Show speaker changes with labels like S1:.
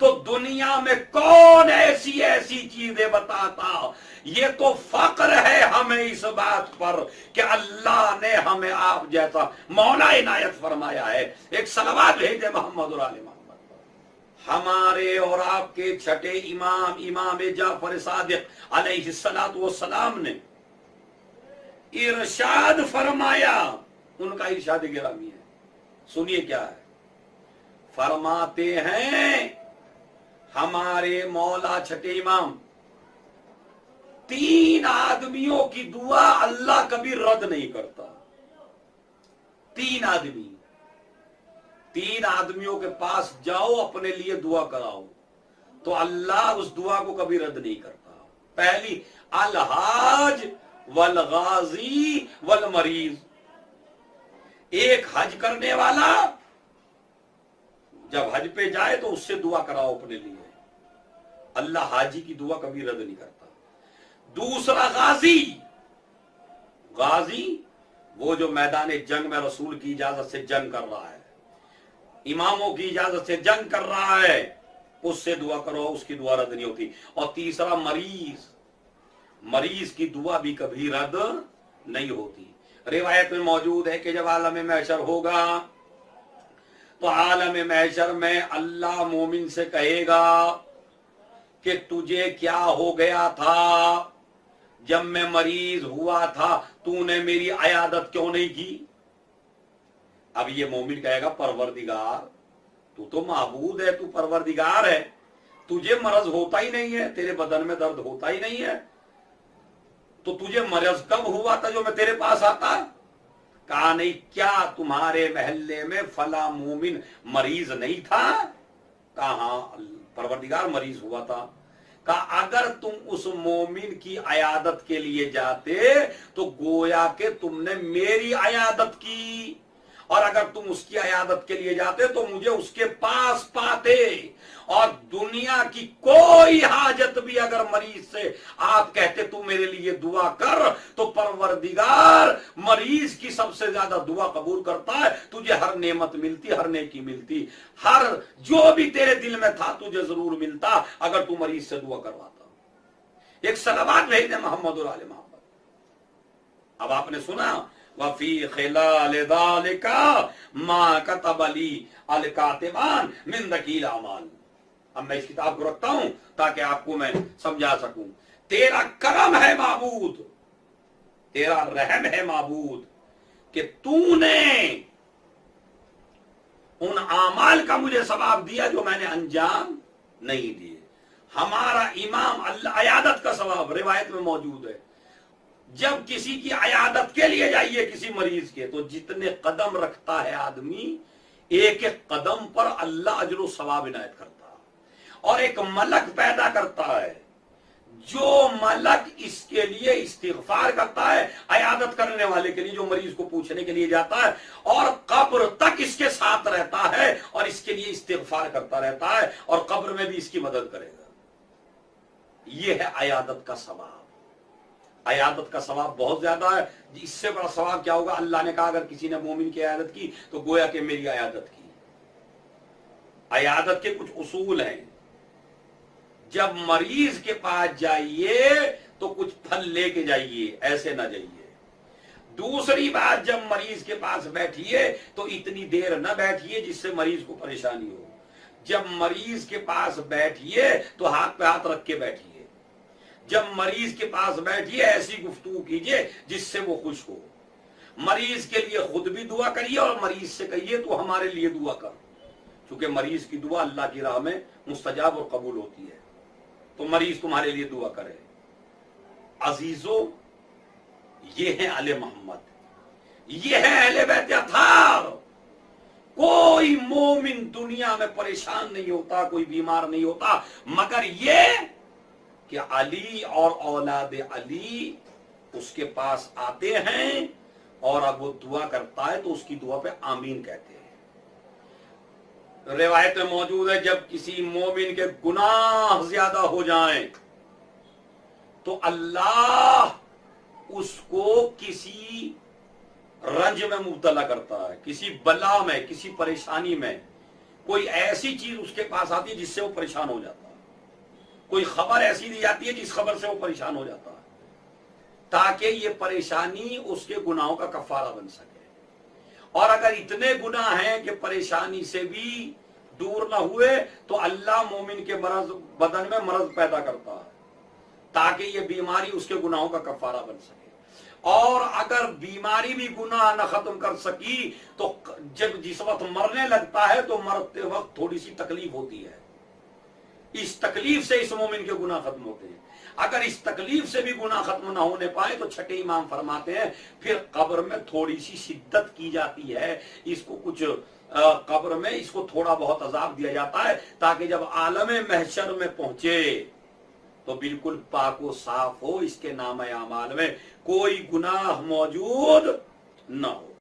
S1: تو دنیا میں کون ایسی ایسی چیزیں بتاتا؟ یہ تو فخر ہے ہمیں اس بات پر کہ اللہ نے ہمیں آپ جیسا مولا عنایت فرمایا ہے۔ ایک صلوات بھیجے محمد اور آل محمد پر۔ ہمارے اور آپ کے چھٹے امام جعفر صادق علیہ السلام نے ارشاد فرمایا، ان کا ارشاد گرامی ہے، سنیے کیا ہے۔ فرماتے ہیں ہمارے مولا چھٹے امام، 3 آدمیوں کی دعا اللہ کبھی رد نہیں کرتا۔ 3 آدمیوں کے پاس جاؤ، اپنے لیے دعا کراؤ تو اللہ اس دعا کو کبھی رد نہیں کرتا۔ پہلی، الحاج والغازی والمریض، ایک حج کرنے والا جب حج پہ جائے تو اس سے دعا کراؤ اپنے لیے، اللہ حاجی کی دعا کبھی رد نہیں کرتا۔ دوسرا، غازی وہ جو میدان جنگ میں رسول کی اجازت سے جنگ کر رہا ہے، اماموں کی اجازت سے جنگ کر رہا ہے، اس سے دعا کرو، اس کی دعا رد نہیں ہوتی۔ اور تیسرا، مریض کی دعا بھی کبھی رد نہیں ہوتی۔ روایت میں موجود ہے کہ جب عالم محشر ہوگا تو عالم محشر میں اللہ مومن سے کہے گا کہ تجھے کیا ہو گیا تھا جب میں مریض ہوا تھا، تو نے میری عیادت کیوں نہیں کی؟ اب یہ مومن کہے گا پروردگار تو تو معبود ہے، تو پروردگار ہے، تجھے مرض ہوتا ہی نہیں ہے، تیرے بدن میں درد ہوتا ہی نہیں ہے، تو تجھے مرض کب ہوا تھا جو میں تیرے پاس آتا؟ کہا نہیں، کیا تمہارے محلے میں فلاں مومن مریض نہیں تھا؟ کہا ہاں پروردگار مریض ہوا تھا۔ کہا اگر تم اس مومن کی عیادت کے لیے جاتے تو گویا کہ تم نے میری عیادت کی، اور اگر تم اس کی عیادت کے لیے جاتے تو مجھے اس کے پاس پاتے۔ اور دنیا کی کوئی حاجت بھی اگر مریض سے آپ کہتے تو میرے لیے دعا کر، تو پروردگار مریض کی سب سے زیادہ دعا قبول کرتا ہے، تجھے ہر نعمت ملتی، ہر نیکی ملتی، ہر جو بھی تیرے دل میں تھا تجھے ضرور ملتا اگر تو مریض سے دعا کرواتا۔ ایک صلوات بھیج دیں محمد اور آل محمد۔ اب آپ نے سنا، وفی خلال ذالک ما کتب لی الکاتبان من دقیل اعمال۔ اب میں اس کتاب کو رکھتا ہوں تاکہ آپ کو میں سمجھا سکوں۔ تیرا کرم ہے معبود، تیرا رحم ہے معبود کہ تو نے ان اعمال کا مجھے ثواب دیا جو میں نے انجام نہیں دیے۔ ہمارا امام اللہ عیادت کا ثواب روایت میں موجود ہے، جب کسی کی عیادت کے لیے جائیے کسی مریض کے، تو جتنے قدم رکھتا ہے آدمی، ایک ایک قدم پر اللہ اجر و ثواب عنایت کرتا ہے، اور ایک ملک پیدا کرتا ہے جو ملک اس کے لیے استغفار کرتا ہے، عیادت کرنے والے کے لیے جو مریض کو پوچھنے کے لیے جاتا ہے، اور قبر تک اس کے ساتھ رہتا ہے اور اس کے لیے استغفار کرتا رہتا ہے، اور قبر میں بھی اس کی مدد کرے گا۔ یہ ہے عیادت کا ثواب۔ عیادت کا ثواب بہت زیادہ ہے، اس سے بڑا ثواب کیا ہوگا؟ اللہ نے کہا اگر کسی نے مومن کی عیادت کی تو گویا کہ میری عیادت کی۔ عیادت کے کچھ اصول ہیں، جب مریض کے پاس جائیے تو کچھ پھل لے کے جائیے، ایسے نہ جائیے۔ دوسری بات، جب مریض کے پاس بیٹھیے تو اتنی دیر نہ بیٹھیے جس سے مریض کو پریشانی ہو۔ جب مریض کے پاس بیٹھیے تو ہاتھ پہ ہاتھ رکھ کے بیٹھیے۔ جب مریض کے پاس بیٹھیے ایسی گفتگو کیجئے جس سے وہ خوش ہو۔ مریض کے لیے خود بھی دعا کریے اور مریض سے کہیے تو ہمارے لیے دعا کر، چونکہ مریض کی دعا اللہ کی راہ میں مستجاب اور قبول ہوتی ہے، تو مریض تمہارے لیے دعا کرے۔ عزیزو، یہ ہے اہل محمد، یہ ہے اہل بیت اطہار۔ کوئی مومن دنیا میں پریشان نہیں ہوتا، کوئی بیمار نہیں ہوتا، مگر یہ کہ علی اور اولاد علی اس کے پاس آتے ہیں اور اب وہ دعا کرتا ہے تو اس کی دعا پہ آمین کہتے ہیں۔ روایت میں موجود ہے جب کسی مومن کے گناہ زیادہ ہو جائیں تو اللہ اس کو کسی رنج میں مبتلا کرتا ہے، کسی بلا میں، کسی پریشانی میں، کوئی ایسی چیز اس کے پاس آتی ہے جس سے وہ پریشان ہو جاتا ہے، کوئی خبر ایسی دی جاتی ہے جس خبر سے وہ پریشان ہو جاتا ہے، تاکہ یہ پریشانی اس کے گناہوں کا کفارہ بن سکے۔ اور اگر اتنے گناہ ہیں کہ پریشانی سے بھی دور نہ ہوئے تو اللہ مومن کے بدن میں مرض پیدا کرتا ہے تاکہ یہ بیماری اس کے گناہوں کا کفارہ بن سکے۔ اور اگر بیماری بھی گناہ نہ ختم کر سکی تو جب جس وقت مرنے لگتا ہے تو مرتے وقت تھوڑی سی تکلیف ہوتی ہے، اس تکلیف سے اس مومن کے گناہ ختم ہوتے ہیں۔ اگر اس تکلیف سے بھی گناہ ختم نہ ہونے پائے تو چھٹے امام فرماتے ہیں پھر قبر میں تھوڑی سی شدت کی جاتی ہے، اس کو کچھ قبر میں اس کو تھوڑا بہت عذاب دیا جاتا ہے تاکہ جب عالم محشر میں پہنچے تو بالکل پاک و صاف ہو، اس کے نام اعمال میں کوئی گناہ موجود نہ ہو۔